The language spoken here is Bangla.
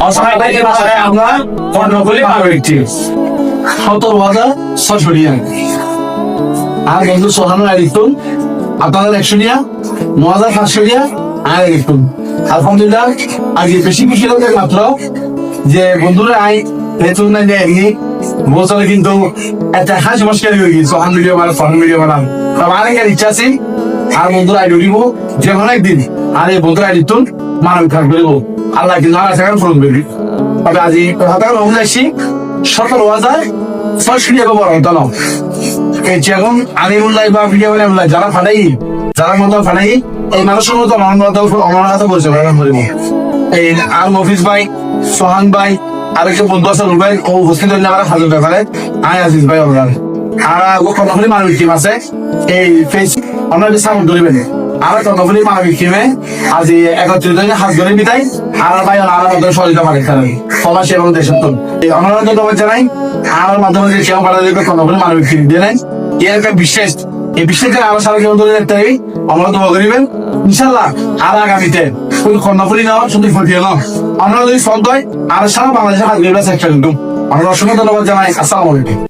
অসহায় ভাষায় আমরা কর্ণফুলী মানবিকটি 17,600 টাকা। আর বন্ধু সোহানুর আইতুন আপনাদের 100 টাকা, 9,500 টাকা আর আইতুন। আলহামদুলিল্লাহ আজকে বেশি খুশি লাগে মাত্র যে বন্ধুরা আই বেতন নাই দেয়নি বছরে কিন্তু একটা হাসি মস্কার হয়ে গেছে সোহান ভিডিও বানাম সোহান ভিডিও বানাম আমার একটা ইচ্ছা আছে আর বন্ধুরা আইডি দিব যে কোনো একদিন আর এই বন্ধুরা আইতুন মানবিক কাজ করবো আল্লাহ কিন্তু আমার সেখানে ফোন করবি তবে আজি কথা বলে আসি 17,600 টাকা বড় হতো না এই যেমন আমি বললাই বা ভিডিও বানাই বললাই যারা ফাটাই যারা মতো ফাটাই এই মানুষের মতো আমার মতো আমার কথা বলছে এই আর মফিজ ভাই সোহান ভাই আরেকটা বন্ধু আছে ভাই ও হোস্টেল জন্য আমার 1000 টাকা করে আয় আজিজ ভাই ওনার আর ও কতগুলি মানবিক টিম আছে এই ফেস আমরা সাপোর্ট ধরবেন আর কতগুলি মানবিক টিমে আজ 31 দিনে হাত ধরে বিদায় আর ভাই আর আমাদের সহযোগিতা পারে খেলেন সমাজ এবং দেশের তো আমরা ধন্যবাদ জানাই আমার মাধ্যমে যে কেউ পারা যাবে কতগুলি মানবিক টিম দিয়ে নেন এর একটা বিশেষ এই বিশেষের আরো সারা কেউ ধরে দেখতে হবে আমরা দোয়া করিবেন ইনশাল্লাহ আর আগামীতে কোন কর্ণফুলী নেওয়া শুধু ফুটিয়ে নাও আমরা যদি সন্ধ্যায় আর সারা বাংলাদেশের হাত চেষ্টা করতাম আমরা অসংখ্য ধন্যবাদ জানাই। আসসালামু আলাইকুম।